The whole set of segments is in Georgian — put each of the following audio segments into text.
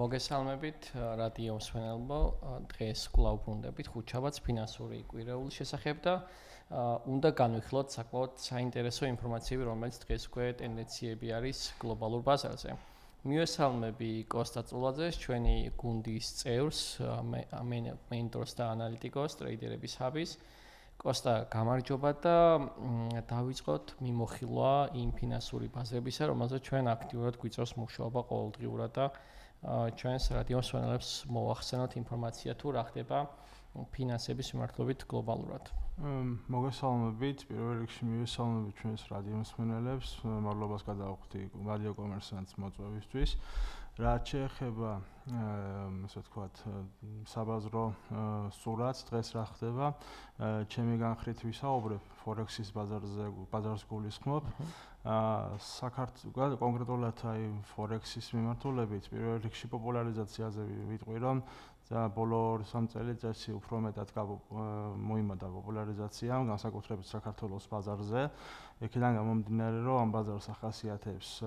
მოგესალმებით რადიო მსმენელო, დღეს კვლავ ვბრუნდებით ხუთშაბათს ფინანსური კვირეულის შესახებ და უნდა განვიხილოთ საკმაოდ საინტერესო ინფორმაციები, რომელიც დღეს უკვე ტენდენციები არის გლობალურ ბაზარზე. მივესალმები კოსტა წულაძეს, ჩვენი გუნდის წევრს, მენტორს და ანალიტიკოს ტრეიდერების ჰაბის. კოსტა, გამარჯობა და დავიწყოთ მიმოხილვა იმ ფინანსური ბაზრებისა, რომელზეც ჩვენ აქტიურად გვიწევს მუშაობა ყოველდღიურად და ჩვენს რადიო მსმენელებს მოვახსენოთ ინფორმაცია თუ რა ხდება ფინანსების მიმართულებით გლობალურად. მოგესალმებით, პირველ რიგში მივესალმებით ჩვენს რადიო მსმენელებს, მადლობას გადავხდი რადიო კომერსანტს მოწვევისთვის. რაც შეეხება, ასე ვთქვათ, საბაზრო სურათს, დღეს რა ხდება, ჩემი განხრით ვისაუბრებ ფორექსის ბაზარს გულისხმობ. საქართველოს კონკრეტულად აი ფორექსის მიმართულებით პირველ რიგში პოპულარიზაციაზე ვიტყვი, რომ ბოლო 2-3 წელიწადში უფრო მეტად მოიმოდა პოპულარიზაციამ, განსაკუთრებით საქართველოს ბაზარზე. იქიდან გამომდინარე, რომ ამ ბაზარს ახასიათებს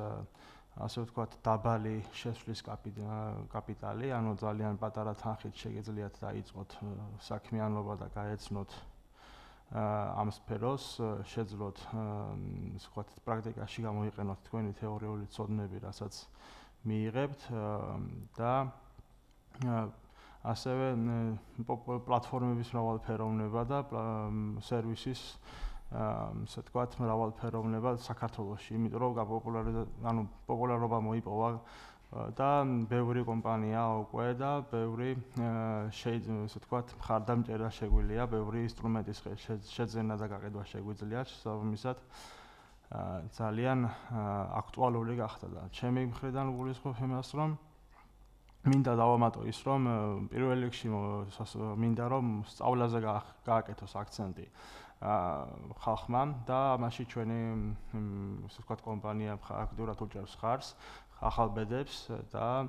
ასე ვთქვათ, დაბალი შესვლის კაპიტალი, ანუ ძალიან პატარა თანხით შეგიძლიათ დაიწყოთ საქმიანობა და გაეცნოთ ამ სფეროს, შეძლოთ ასე ვთქვათ, პრაქტიკაში გამოიყენოთ თქვენი თეორიული ცოდნები, რასაც მიიღებთ და ასევე პლატფორმების მრავალფეროვნება და სერვისის ასე ვთქვათ, მრავალფეროვნება საქართველოში, იმიტომ რომ პოპულარობა მოიპოვა და ბევრი კომპანია უკვე და ბევრი შეიძლება ასე ვთქვათ, მხარდამჭერა შეგვიძლია, ბევრი ინსტრუმენტის შეძენა და გაყიდვა შეგვიძლია, შესაბამისად ძალიან აქტუალური გახდა და ჩემი მხრიდან გულისხმობ იმას, რომ მინდა დავამატო ის, რომ პირველ რიგში მინდა რომ სწავლაზე გააკეთოს აქცენტი ხალხმა და ამაში ჩვენი ასე ვთქვათ კომპანია აქტიურად უჭერს ხარს ახალ ბედებს და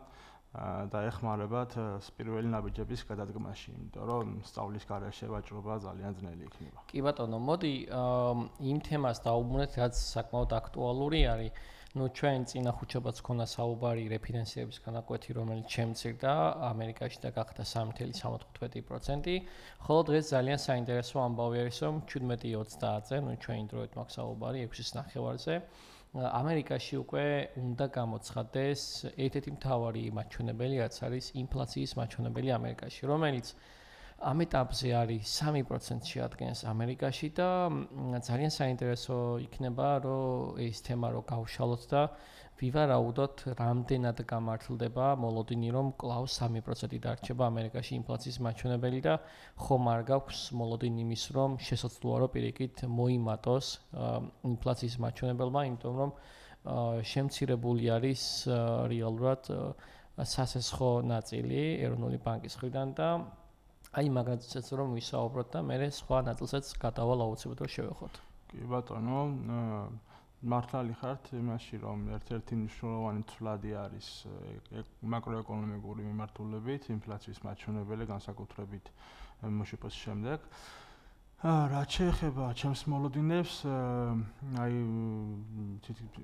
ეხმარებათ პირველი ნაბიჯების გადადგმაში, იმიტომ რომ სწავლის გარეშე ვაჭრობა ძალიან ძნელი იქნება. კი ბატონო, მოდი იმ თემას დავუბრუნდეთ, რაც საკმაოდ აქტუალური არის. ჩვენ წინა ხუთშაბათს ქონდა საუბარი რეფინანსირების განაკვეთი, რომელიც შემცირდა ამერიკაში და გახდა 3.75%, ხოლო დღეს ძალიან საინტერესო ამბავი არის, რომ 17.30-ზე, ჩვენი დროით მაქვს საუბარი 6:09-ზე, ამერიკაში უკვე უნდა გამოცხადდეს ერთ-ერთი მთავარი მაჩვენებელი, რაც არის ინფლაციის მაჩვენებელი ამერიკაში, რომელიც ამ ეტაპზე არის 3% შეადგენს ამერიკაში და ძალიან საინტერესო იქნება, რომ ეს თემა რო გავშალოთ და ვივარაუდოთ, რამდენად გამართლდება მოლოდინი, რომ კვლავ 3% დარჩება ამერიკაში ინფლაციის მაჩვენებელი და ხომ არ გაქვს მოლოდინი იმის, რომ შესაძლოა რომ პირიქით მოიმატოს ინფლაციის მაჩვენებელმა, იმიტომ რომ შემცირებული არის რეალურად სასესხო ნაწილი ეროვნული ბანკის მხრიდან და აი მაგაცაც რომ ვისაუბროთ და მე სხვა ნაწილსაც გადავალ აუცილებლად რომ შევეხოთ. კი ბატონო, მართალი ხართ იმაში, რომ ერთ-ერთი მნიშვნელოვანი ცვლადი არის მაკროეკონომიკური მიმართულებით, ინფლაციის მაჩვენებელი, განსაკუთრებით მშპ-ის შემდეგ. რაც შეეხება ჩემს მოლოდინებს,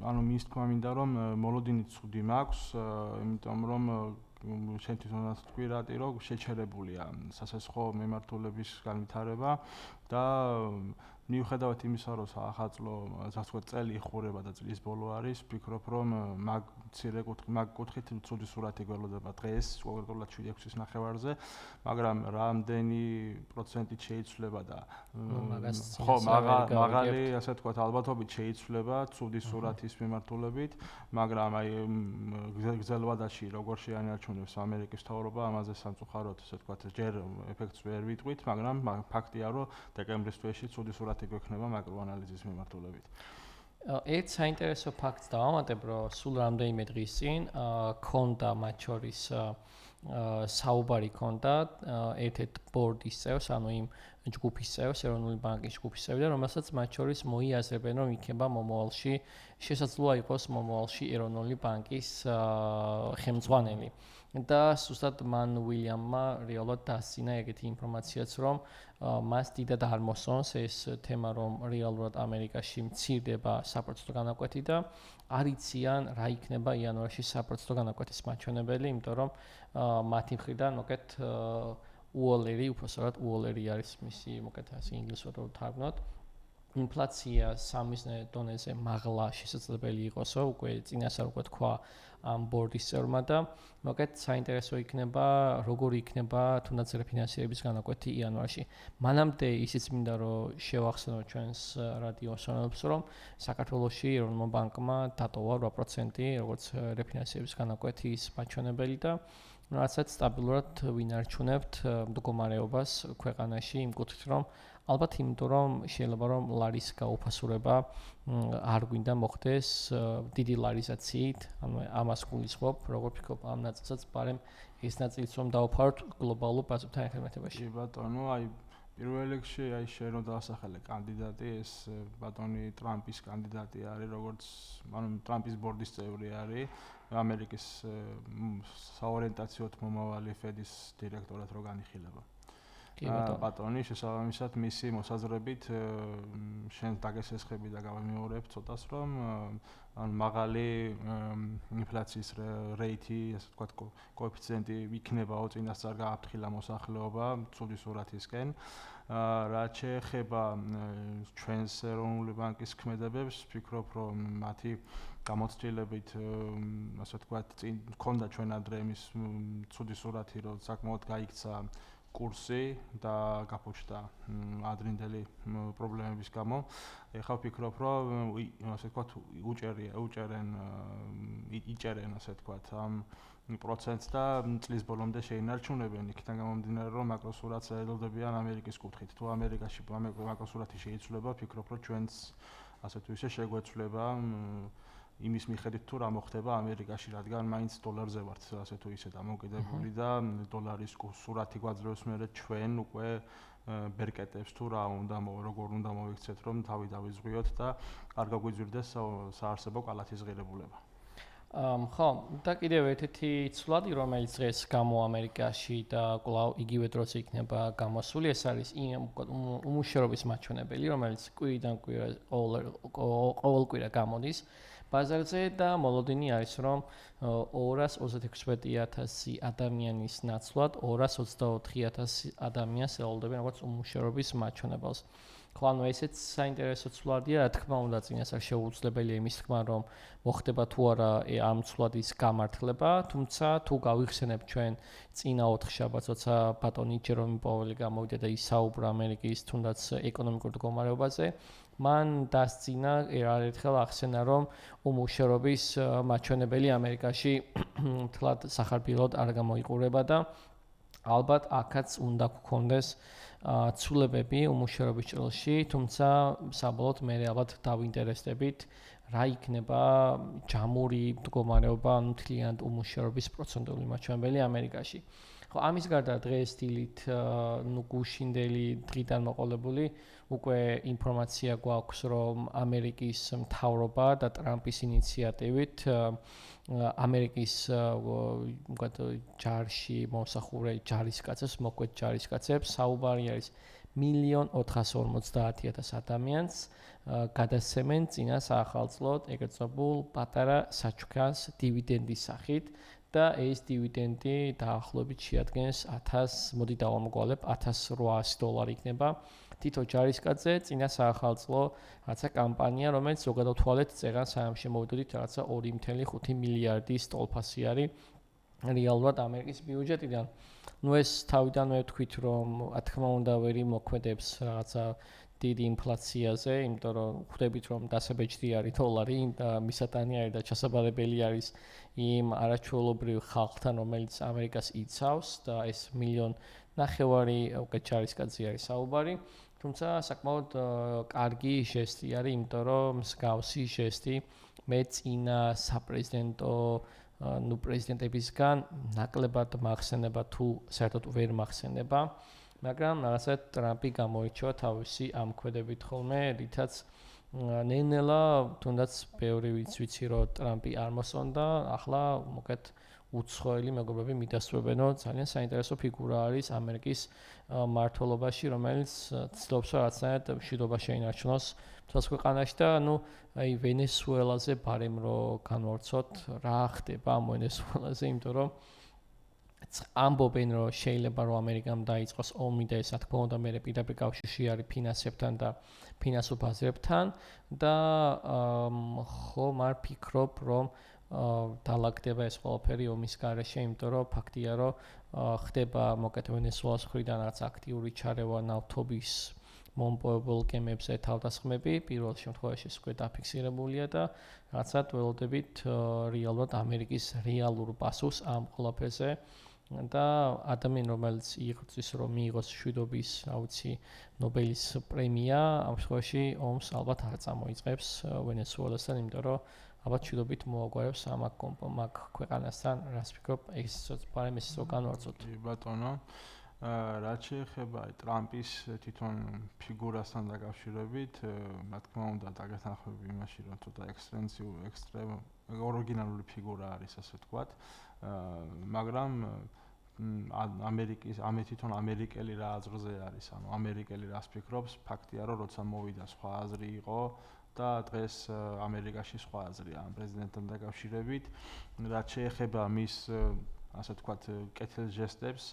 ანუ მის თქმა მინდა, რომ მოლოდინი ცუდი მაქვს, იმიტომ რომ შენ თვითონაც თქვი რატი, რომ შეჩერებულია სასესხო მიმართულების განვითარება და მიუხედავად იმისა, რომ ახალწლო წელი იხურება და წლის ბოლო არის, ვფიქრობ, რომ მაგ კუთხით ცუდი სურათი გველოდება დღეს, კონკრეტულად 7-6-9-ზე, მაგრამ რამდენი პროცენტით შეიცვლება და მაღალი, ასე ვთქვათ, ალბათობით შეიცვლება ცუდი სურათის მიმართულებით, მაგრამ აი გრძელვადაში როგორ შეანარჩუნებს ამერიკის მთავრობა, ამაზე სამწუხაროდ, ასე ვთქვათ, ჯერ ეფექტს ვერ ვიტყვით, მაგრამ ფაქტია, რომ დეკემბრის თვეში ცუდი სურათი გვექნება მაკროანალიზის მიმართულებით. ერთ საინტერესო ფაქტს დავამატებ, რომ სულ რამდენიმე დღის წინ ქონდა მათ შორის საუბარი ქონდა ერთ-ერთ ბორდის წევრს, ანუ იმ ჯგუფის წევრს, ეროვნული ბანკის ჯგუფის წევრები, რომელსაც მათ შორის მოიაზრებენ, რომ იქნება მომავალში შესაძლოა იყოს მომავალში ეროვნული ბანკის ხელმძღვანელი. და ზუსტად მან უილიამმა რეალურად დასცინა ეგეთი ინფორმაციაც, რომ მას დიდად არ მოსწონს ეს თემა, რომ რეალურად ამერიკაში მცირდება საპროცენტო განაკვეთი და არ იციან რა იქნება იანვარში საპროცენტო განაკვეთის მაჩვენებელი, იმიტომ რომ მათი მხრიდან მოკეთ უოლერი, უბრალოდ უოლერი არის მისი მოკეთ ასე ინგლისურად ვთარგმნოთ. ინფლაცია სამიზნე დონეზე მაღლა შესაძლებელი იყოსო, უკვე წინასწარ უკვე თქვა ამ ბორდის წევრმა და მოკეთ საინტერესო იქნება, როგორი იქნება თუნდაც რეფინანსირების განაკვეთი იანვარში. მანამდე ისიც მინდა რომ შევახსენო ჩვენს რადიოს ხსოვნებს, რომ საქართველოში ეროვნულმა ბანკმა დატოვა 8% როგორც რეფინანსირების განაკვეთის მაჩვენებელი და რასაც სტაბილურად ვინარჩუნებთ მდგომარეობას ქვეყანაში იმ კუთხით, რომ ალბათ იმიტომ რომ შეიძლება რომ ლარის გაუფასურება არ გვინდა მოხდეს დიდი ლარიზაციით, ანუ ამას გულისხმობ, როგორ ფიქრობ ამ ნაწილსაც, მაგრამ ეს ნაწილიც რომ დავაფაროთ გლობალურ ბაზრთან ეხმარებაში. კი ბატონო, პირველ რიგში შენ რომ დაასახელე კანდიდატი, ეს ბატონი ტრამპის კანდიდატი არის, როგორც ტრამპის ბორდის წევრი არის, ამერიკის საორიენტაციო მომავალი ფედის დირექტორად რო განიხილება. ბატონი შესაბამისად მისი მოსაზრებით შენ დაგესესხები და გავიმეორებ ცოტას რომ მაღალი ინფლაციის რეიტი, ასე ვთქვათ, კოეფიციენტი იქნება წინასწარ გააფრთხილა მოსახლეობა ცუდი სურათისკენ. რაც შეეხება ჩვენს ეროვნული ბანკის ქმედებებს, ვფიქრობ რომ მათი გამოცდილებით, ასე ვთქვათ, წინ მქონდა ჩვენ ადრე იმის ცუდი სურათი, რომ საკმაოდ გაიქცა კურსი და გაფუჭდა ადრინდელი პრობლემების გამო. ეხლა ვფიქრობ, რომ ასე ვთქვათ, იჭერენ ასე ვთქვათ ამ პროცენტს და წლის ბოლომდე შეინარჩუნებენ. იქიდან გამომდინარე, რომ მაკროსურათს ელოდებიან ამერიკის კუთხით. თუ ამერიკაში მაკროსურათი შეიცვლება, ვფიქრობ, რომ ჩვენც ასე თუ ისე შეგვეცვლება იმის მიხედვით თუ რა მოხდება ამერიკაში, რადგან მაინც დოლარზე ვართ ასე თუ ისე დამოკიდებული და დოლარის სურათი გვაძლევს მერე ჩვენ უკვე ბერკეტებს თუ როგორ უნდა მოვიქცეთ, რომ თავი დავიზღვიოთ და არ გაგვიძვირდეს საარსებო კალათის ღირებულება. ხო, და კიდევ ერთ-ერთი ცვლადი, რომელიც დღეს გამო ამერიკაში და კვლავ იგივე დროს იქნება გამოსული, ეს არის უმუშევრობის მაჩვენებელი, რომელიც კვირიდან კვირა ყოველ კვირა გამოდის ბაზარზე და მოლოდინი არის, რომ 236,000 ადამიანის ნაცვლად 224,000 ადამიანს ელოდებიან როგორც უმუშევრობის მაჩვენებელს. ხო, ანუ ესეც საინტერესო ცვლადია, რა თქმა უნდა, წინასწარ შეუძლებელია იმის თქმა, რომ მოხდება თუ არა ამ ცვლადის გამართლება, თუმცა თუ გავიხსენებ ჩვენ წინა 4 შაბათს, როცა ბატონი ჯერომი პაუელი გამოვიდა და ისაუბრა ამერიკის თუნდაც ეკონომიკურ მდგომარეობაზე, მან დასცინა ერთხელ ახსენა, რომ უმუშევრობის მაჩვენებელი ამერიკაში მთლად სახარბილოდ არ გამოიყურება და ალბათ აქაც უნდა გქონდეს ცვლილებები უმუშევრობის ჭრილში, თუმცა საბოლოოდ მე ალბათ დავინტერესდებით რა იქნება ჯამური მდგომარეობა, ანუ მთლიანად უმუშევრობის პროცენტული მაჩვენებელი ამერიკაში. ხო, ამის გარდა დღეს დილით გუშინდელი დღიდან მოყოლებული უკვე ინფორმაცია გვაქვს, რომ ამერიკის მთავრობა და ტრამპის ინიციატივით ამერიკის ჯარში მოსახურე ჯარისკაცებს, მოკვეთ ჯარისკაცებს, საუბარი არის 1,450,000 ადამიანს გადასცემენ წინა საახალწლოდ ეგრეთ წოდებული პატარა საჩუქრას დივიდენდის სახით და ეს დივიდენდი დაახლოებით შეადგენს 1000, მოდი დავამოყალებ, $1,800 იქნება თითო ჯარისკაცზე წინა საახალწლო რაცა კამპანია, რომელიც ზოგადად თვალეთ წეგან საამში მოვიდოდით რაცა 2.5 მილიარდის ტოლფასი არის რეალურად ამერიკის ბიუჯეტიდან. ნუ ეს თავიდანვე ვთქვით, რომ რა თქმა უნდა ვერი მოქმედებს რაღაცა დიდი ინფლაციაზე, იმიტომ რომ ხვდებით, რომ დასაბეჭდი არის დოლარი და მისატანი არის და ჩასაბარებელი არის იმ არაჩვეულებრივ ხალხთან, რომელიც ამერიკას იცავს და ეს 1,5 უკვე ჯარისკაცი არის საუბარი. თუმცა საკმაოდ კარგი ჟესტი არის, იმიტომ რომ მსგავსი ჟესტი მე წინა საპრეზიდენტო პრეზიდენტებისგან ნაკლებად მახსენება თუ საერთოდ ვერ მახსენება. მაგრამ რაღაცა ტრამპი გამოირჩევა თავისი ამ ქმედებით ხოლმე, რითაც ნელ-ნელა თუნდაც ბევრი ვიცი რომ ტრამპი არ მოსონდა, ახლა მოკეთ უცხოელი მეგობრები მიდასწრებენო ძალიან საინტერესო ფიგურა არის ამერიკის მმართველობაში, რომელიც ცდილობს რაღაცნაირად მშვიდობა შეინარჩუნოს მთელს ქვეყანაში და აი ვენესუელაზე ბარემ რომ განვავრცოთ რა ხდება ამ ვენესუელაზე, იმიტომ რომ ამბობენ რომ შეიძლება რომ ამერიკამ დაიწყოს ომი და ეს რა თქმა უნდა მე პირდაპირ კავშირში არის ფინანსებთან და ფინანსურ ბაზრებთან და ხომ არ ფიქრობ რომ დალაგდება ეს ყველაფერი ომის გარეშე, იმიტომ რომ ფაქტია რომ ხდება მოკეთ ვენესუელას მხრიდან რაც აქტიური ჩარევა ნავთობის მომპოვებელ გემებზე თავდასხმები, პირველ შემთხვევაში ეს უკვე დაფიქსირებულია და რაღაცა ველოდებით რეალურად ამერიკის რეალურ პასუხს ამ ყველაფერზე და ადამიანი რომელიც იღწვის რომ მიიღოს მშვიდობის, რა ვიცი, ნობელის პრემია, ამ შემთხვევაში ომს ალბათ არ წამოიწყებს ვენესუელასთან, იმიტომ რომ ალბათ მშვიდობით მოაგვარებს ამ ქვეყანასთან, რას ფიქრობ, ეს ბარემ ეს რო განვავრცოთ. კი ბატონო, რაც შეეხება ტრამპის თვითონ ფიგურასთან დაკავშირებით, რა თქმა უნდა, დაგეთანხმები იმაში, რომ ცოტა ორიგინალური ფიგურა არის, ასე ვთქვათ, მაგრამ ამერიკის თვითონ ამერიკელი რა აზრზე არის, ანუ ამერიკელი რას ფიქრობს, ფაქტია, რომ როცა მოვიდა სხვა აზრი იყო და დღეს ამერიკაში სხვა აზრია ამ პრეზიდენტთან დაკავშირებით, რაც შეეხება მის, ასე ვთქვათ, კეთილ ჟესტებს,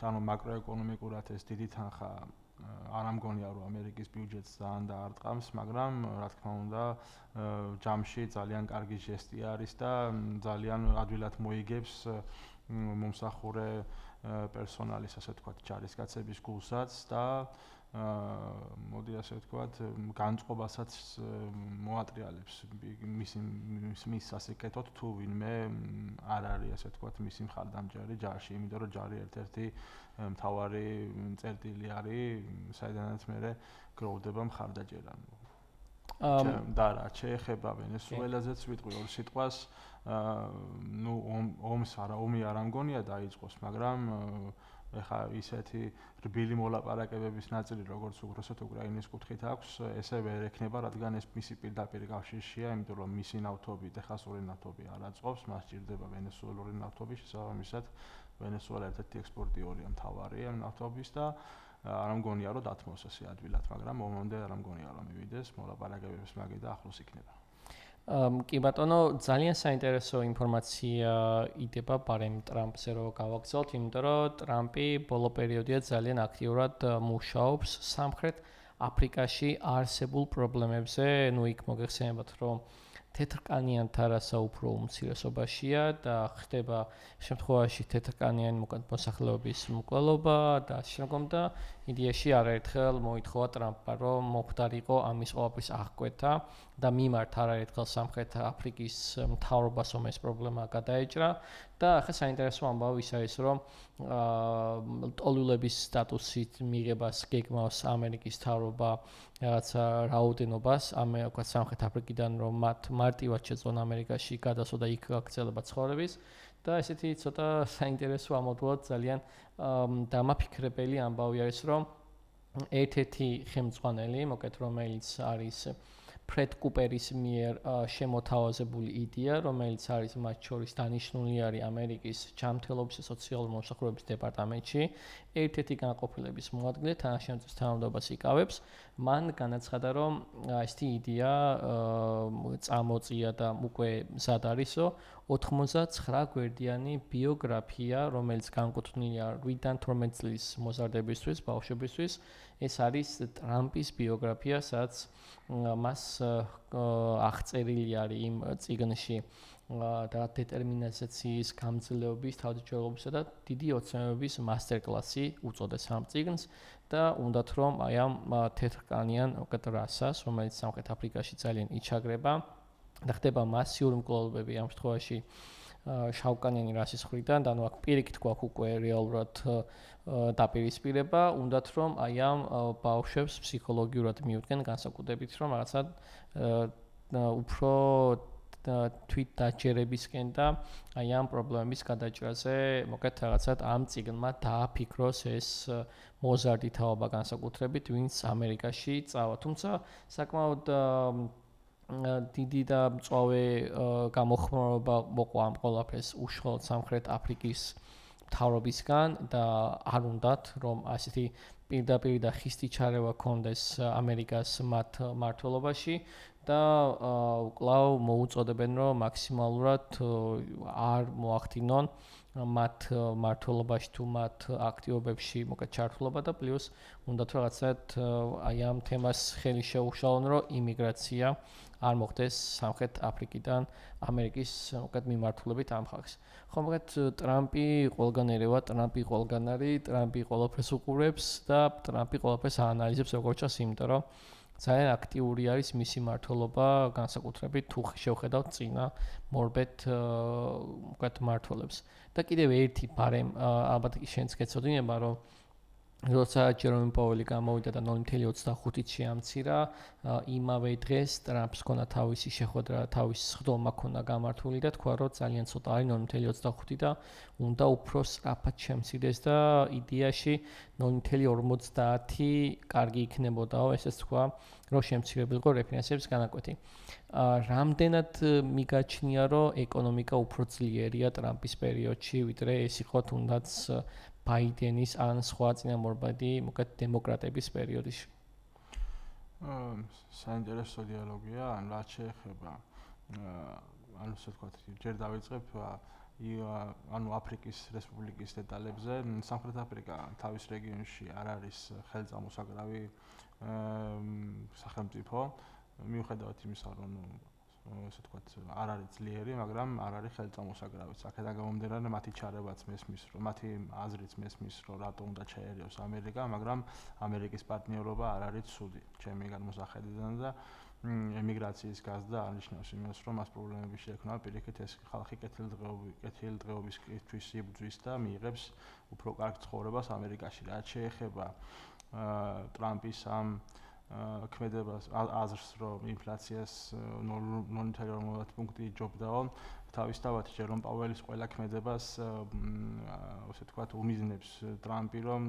ანუ მაკროეკონომიკურად ეს დიდი თანხა არ ამგონია რომ ამერიკის ბიუჯეტს ძალიან დაარტყამს, მაგრამ რა თქმა უნდა ჯამში ძალიან კარგი ჟესტი არის და ძალიან ადვილად მოიგებს მომსახურე პერსონალის, ასე ვთქვათ, ჯარისკაცების გულსაც და მოდი ასე ვთქვათ, განწყობასაც მოატრიალებს მის სასიკეთოდ თუ ვინმე არ არის, ასე ვთქვათ, მისი მხარდამჭერი ჯარში, იმიტომ რომ ჯარი ერთ-ერთი მთავარი წერტილი არის, საიდანაც მე გროვდება მხარდაჭერა. და რა შეეხება ვენესუელაზეც ვიტყვი ორ სიტყვას, ომი არ ამგონია დაიწყოს, მაგრამ ეხა ისეთი რბილი მოლაპარაკებების ნაწილი, როგორც უბრალოდ უკრაინის კუთხით აქვს, ესე ვერ ექნება, რადგან ეს მისი პირდაპირ კავშირშია, იმიტომ რომ მისი ნავთობი, ტეხასური ნავთობი არ აწყობს, მას სჭირდება ვენესუელური ნავთობი, შესაბამისად, ვენესუელა ერთ-ერთი ექსპორტიორია მთავარი ამ ნავთობის და არ ამგონია რომ დათმოს ესე ადვილად, მაგრამ მომამდე არ ამგონია რომ მივიდეს მოლაპარაკებების მაგი და ახლოს იქნება. კი ბატონო, ძალიან საინტერესო ინფორმაცია იდება ბარემ ტრამპზე რო გავაგზავნოთ, იმიტომ რომ ტრამპი ბოლო პერიოდია ძალიან აქტიურად მუშაობს სამხრეთ აფრიკაში არსებულ პრობლემებზე, იქ მოგეხსენებათ რომ თეთრკანიანთა რასა უფრო უმცირესობაშია და ხდება შემთხვევაში თეთრკანიანი მოსახლეობის მკვლელობა და შემდგომ და იდეაში არაერთხელ მოითხოვა ტრამპმა რომ მომხდარიყო ამის ყველაფრის აღკვეთა და მიმართ არაერთხელ სამხრეთ აფრიკის მთავრობას ეს პრობლემა გადაეჭრა და ახლა საინტერესო ამბავი ის არის რომ ტოლულების სტატუსით მიღებას გეგმავს ამერიკის მთავრობა რაღაცა რაოდენობას ამერიკას სამხრეთ აფრიკიდან რომ მათ მარტივად შეწონ ამერიკაში გადასო და იქ გაგრძელება ცხოვრების და ესეთი ცოტა საინტერესო ამოდულად ძალიან დამაფიქრებელი ამბავი არის რომ ერთ-ერთი ხელმძღვანელი მოკეთ რომელიც არის ფრედ კუპერის მიერ შემოთავაზებული იდეა, რომელიც არის მათ შორის დანიშნული არის ამერიკის ჯანმრთელობის და სოციალური მომსახურების დეპარტამენტში, ერთ-ერთი განყოფილების მოადგილე თანაშემწეს თანამდებობას იკავებს. მან განაცხადა, რომ ესეთი იდეა წამოწია და უკვე მზად არისო 99 გვერდიანი ბიოგრაფია, რომელიც განკუთვნილია 8-დან 12 წლის მოზარდებისთვის, ბავშვებისთვის. ეს არის ტრამპის ბიოგრაფია, სადაც მას აღწერილი არის იმ წიგნში და დეტერმინაციის, გამძლეობის, თავდაჯერებისა და დიდი ოცნებების მასტერკლასი უწოდეს ამ წიგნს და უნდათ რომ აი ამ თეთრკანიან რასას, რომელიც სამხრეთ აფრიკაში ძალიან იჩაგრება და ხდება მასიური მკვლელობები ამ შემთხვევაში შავკანიანი რასის მხრიდან და აქ პირიქით გვაქვს უკვე რეალურად დაპირისპირება, უნდათ რომ აი ამ ბავშვებს ფსიქოლოგიურად მიუდგენ განსაკუთრებით რომ რაღაცა უფრო თვით დაჯერებისკენ და აი ამ პრობლემების გადაჭრაზე მოკეთ რაღაცად ამ წიგნმა დააფიქროს ეს მოზარდი თაობა განსაკუთრებით, ვინც ამერიკაში წავა. თუმცა საკმაოდ დიდი და მწვავე გამოხმაურება მოყვა ამ ყველაფერს უშუალოდ სამხრეთ აფრიკის მთავრობისგან და არ უნდათ რომ ასეთი პირდაპირ და ხისტი ჩარევა კონდეს ამერიკას მათ მმართველობაში და კვლავ მოუწოდებენ რომ მაქსიმალურად არ მოახდინონ მათ მმართველობაში თუ მათ აქტივობებში მოკეთ ჩართულობა და პლუს უნდათ რაღაცად აი ამ თემას ხელი შეუშალონ რომ იმიგრაცია არ მოხდეს სამხრეთ აფრიკიდან ამერიკის მოკეთ მიმართულებით ამ ხალხს. ხო მოკეთ ტრამპი ყველგან ერევა, ტრამპი ყველგან არის, ტრამპი ყველაფერს უყურებს და ტრამპი ყველაფერს აანალიზებს როგორც ჩანს, იმიტომ რომ ძალიან აქტიური არის მისი მმართველობა, განსაკუთრებით თუ შევხედავთ წინა მორბეთ მოკეთ მმართველებს. და კიდევ ერთი ბარემ ალბათ შენც გეცოდინება რომ როცა ჯერომი პაუელი გამოვიდა და 0.25-ით შეამცირა, იმავე დღეს ტრამპს ჰქონდა თავისი შეხვედრა, თავისი სხდომა ჰქონდა გამართული და თქვა, რომ ძალიან ცოტა არის 0.25 და უნდა უფრო სწრაფად შემცირდეს და იდეაში 0.50 კარგი იქნებოდაო, ესეც თქვა, რომ შემცირებულიყო რეფინანსების განაკვეთი. რამდენად მიგაჩნია, რომ ეკონომიკა უფრო ძლიერია ტრამპის პერიოდში, ვიდრე ეს იყო თუნდაც ბაიდენის ან სხვა წინამორბედი მოკეთ დემოკრატების პერიოდში. საინტერესო დიალოგია, ან რაც შეეხება ანუ ასე ვთქვათ, ჯერ დავიწყებ ანუ აფრიკის რესპუბლიკის დეტალებზე. სამხრეთ აფრიკა თავის რეგიონში არ არის ხელწამოსაგრავი სახელმწიფო, მიუხედავად იმისა, რომ ასე ვთქვათ, არ არის ძლიერი, მაგრამ არ არის ხელწამოსაგრავი. აქედან გამომდინარე, მათი ჩარევაც მესმის, რომ მათი აზრიც მესმის, რომ რატომ უნდა ჩაერიოს ამერიკა, მაგრამ ამერიკის პარტნიორობა არ არის ცუდი, ჩემი გადმოსახედიდან და ემიგრაციის გაზრდა არნიშნავს იმას, რომ მას პრობლემები შეექმნა, პირიქით ეს ხალხი კეთილდღეობისთვის იბრძვის და მიიღებს უფრო კარგ ცხოვრებას ამერიკაში. რაც შეეხება ტრამპის ამ ქმედებას აზრს, რომ ინფლაციას 0.50 პუნქტი იჯობდაო, თავისთავად ჯერომ პაუელის ყველა ქმედებას ასე ვთქვათ, უმიზნებს ტრამპი, რომ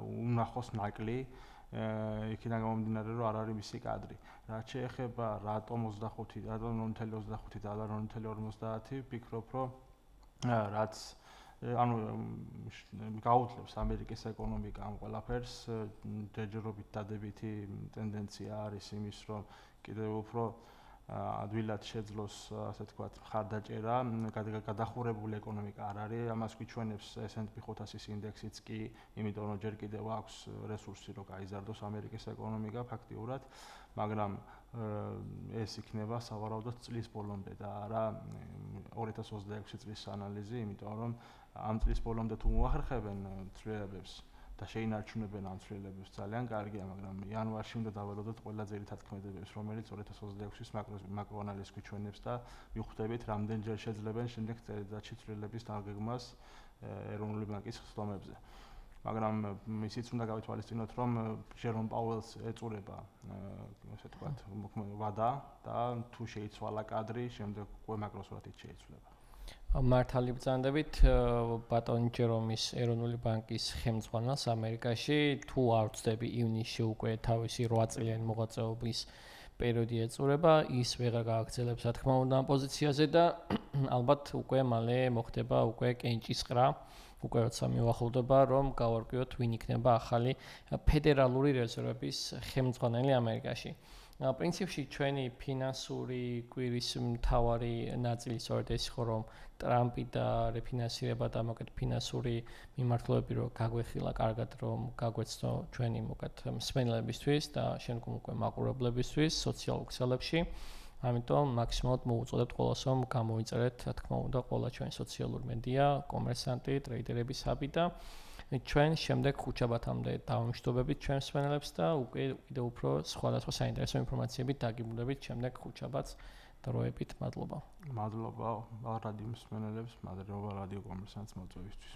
უნახოს ნაკლი, იქიდან გამომდინარე, რომ არ არის მისი კადრი. რაც შეეხება რატომ 0.25 და 0.50, ვფიქრობ, რომ რაც ანუ გაუძლებს ამერიკის ეკონომიკამ ყველაფერს, ჯერჯერობით დადებითი ტენდენცია არის იმის, რომ კიდევ უფრო ადვილად შეძლოს, ასე ვთქვათ, მხარდაჭერა, გადახურებული ეკონომიკა არ არის, ამას გვიჩვენებს S&P 500-ის ინდექსიც კი, იმიტომ რომ ჯერ კიდევ აქვს რესურსი, რომ გაიზარდოს ამერიკის ეკონომიკა ფაქტიურად, მაგრამ ეს იქნება სავარაუდოდ წლის ბოლომდე და არა 2026 წლის ანალიზი, იმიტომ რომ ამ წლის ბოლომდე თუ მოახერხებენ ცვლილებებს და შეინარჩუნებენ ამ ცვლილებებს ძალიან კარგია, მაგრამ იანვარში უნდა დაველოდოთ ყველა ძირითად ქმედებებს, რომელიც 2026-ის მაკროანალიზს გვიჩვენებს და ვიხვდებით, რამდენჯერ შეძლებენ შემდეგ წელიწადში ცვლილების დაგეგმას ეროვნული ბანკის სხდომებზე. მაგრამ ისიც უნდა გავითვალისწინოთ, რომ ჯერომ პაუელს ეწურება, ასე ვთქვათ, ვადა და თუ შეიცვალა კადრი, შემდეგ უკვე მაკროსურათით შეიცვლება. მართალი ბრძანდებით ბატონ ჯერომის ეროვნული ბანკის ხელმძღვანელს ამერიკაში თუ არ ვწდები ივნისში უკვე თავისი 8 წლიანი მოღვაწეობის პერიოდი ეწურება, ის ვეღარ გააგრძელებს რა თქმა უნდა ამ პოზიციაზე და ალბათ უკვე მალე მოხდება უკვე კენჭისყრა, უკვე როცა მივახლოვდება რომ გავარკვიოთ ვინ იქნება ახალი ფედერალური რეზერვების ხელმძღვანელი ამერიკაში. პრინციპში ჩვენი ფინანსური კვირის მთავარი ნაწილი სწორედ ეს იყო, რომ ტრამპი და რეფინანსირება და მოკეთ ფინანსური მიმართულები რომ გაგვეხილა კარგად, რომ გაგვეცნო ჩვენი მოკეთ მსმენელებისთვის და შემდგომ უკვე მაყურებლებისთვის სოციალურ ქსელებში. ამიტომ მაქსიმალურად მოუწოდებთ ყველას, რომ გამოიწერეთ, რა თქმა უნდა, ყველა ჩვენი სოციალური მედია, კომერსანტი, ტრეიდერების ჰაბი და ჩვენ შემდეგ ხუთშაბათამდე დავიმშვიდობებით ჩვენ მსმენელებს და უკვე კიდევ უფრო სხვადასხვა საინტერესო ინფორმაციებით დაგიბუნებით შემდეგ ხუთშაბათს დროებით. მადლობა. მადლობა რადიო მსმენელებს, მადლობა რადიო კომერსანტს მოწვევისთვის.